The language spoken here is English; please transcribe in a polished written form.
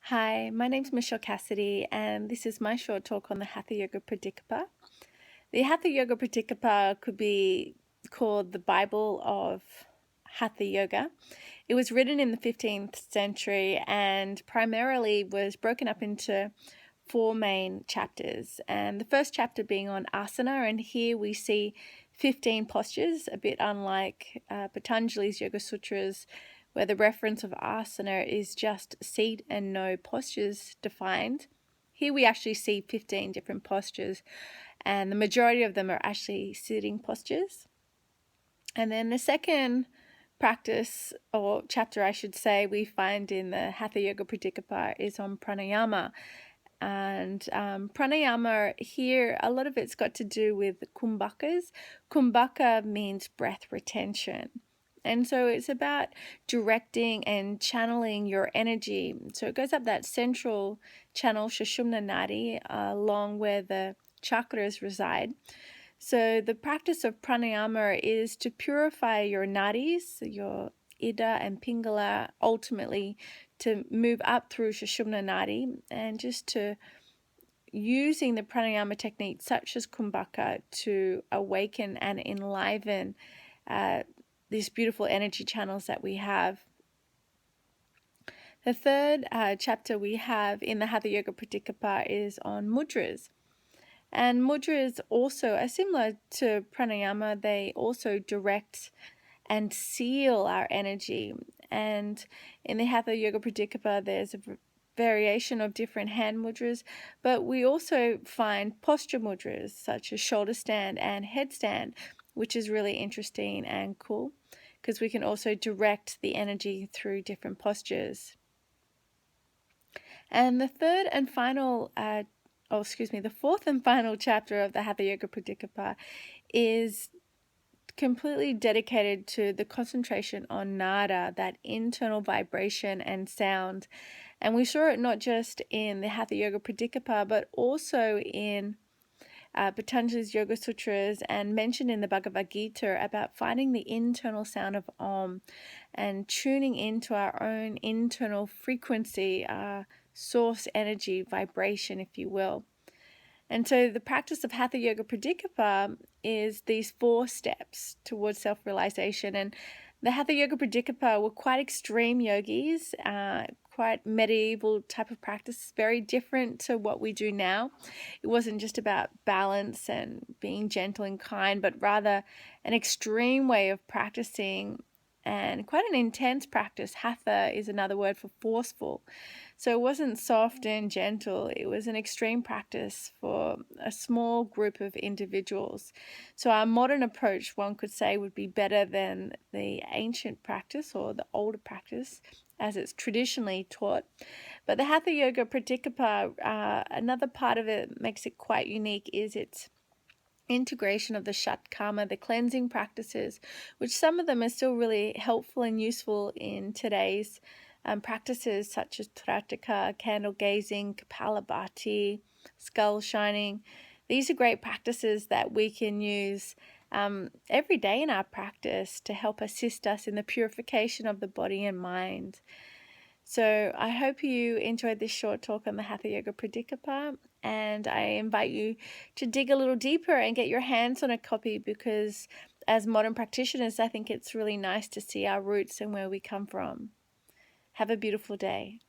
Hi, my name's Michelle Cassidy, and this is my short talk on the Hatha Yoga Pradipika. The Hatha Yoga Pradipika could be called the Bible of Hatha Yoga. It was written in the 15th century and primarily was broken up into four main chapters. And the first chapter being on asana, and here we see 15 postures, a bit unlike Patanjali's Yoga Sutras, where the reference of asana is just seat and no postures defined. Here we actually see 15 different postures, and the majority of them are actually sitting postures. And then the second practice, or chapter I should say, we find in the Hatha Yoga Pradipika is on pranayama. And pranayama here, a lot of it's got to do with kumbhakas. Kumbhaka means breath retention. And so it's about directing and channeling your energy. So it goes up that central channel, Sushumna Nadi, along where the chakras reside. So the practice of pranayama is to purify your nadis, your Ida and Pingala, ultimately to move up through Sushumna Nadi, and just to using the pranayama technique such as kumbhaka to awaken and enliven these beautiful energy channels that we have. The third chapter we have in the Hatha Yoga Pradipika is on mudras. And mudras also are similar to pranayama. They also direct and seal our energy. And in the Hatha Yoga Pradipika, there's a variation of different hand mudras, but we also find posture mudras such as shoulder stand and headstand, which is really interesting and cool because we can also direct the energy through different postures. And the fourth and final chapter of the Hatha Yoga Pradipika is completely dedicated to the concentration on nada, that internal vibration and sound. And we saw it not just in the Hatha Yoga Pradipika, but also in Patanjali's Yoga Sutras and mentioned in the Bhagavad Gita about finding the internal sound of Om and tuning into our own internal frequency, source energy, vibration, if you will. And so the practice of Hatha Yoga Pradipika is these 4 steps towards self-realization. And the Hatha Yoga Pradipika were quite extreme yogis, quite medieval type of practice, very different to what we do now. It wasn't just about balance and being gentle and kind, but rather an extreme way of practicing and quite an intense practice. Hatha is another word for forceful. So it wasn't soft and gentle. It was an extreme practice for a small group of individuals. So our modern approach, one could say, would be better than the ancient practice or the older practice as it's traditionally taught. But the Hatha Yoga Pradipika, another part of it makes it quite unique is its integration of the Shat-Karma, the cleansing practices, which some of them are still really helpful and useful in today's practices such as Pradipika, candle gazing, Kapalabhati, skull shining. These are great practices that we can use every day in our practice to help assist us in the purification of the body and mind. So I hope you enjoyed this short talk on the Hatha Yoga Pradipika, and I invite you to dig a little deeper and get your hands on a copy because as modern practitioners, I think it's really nice to see our roots and where we come from. Have a beautiful day.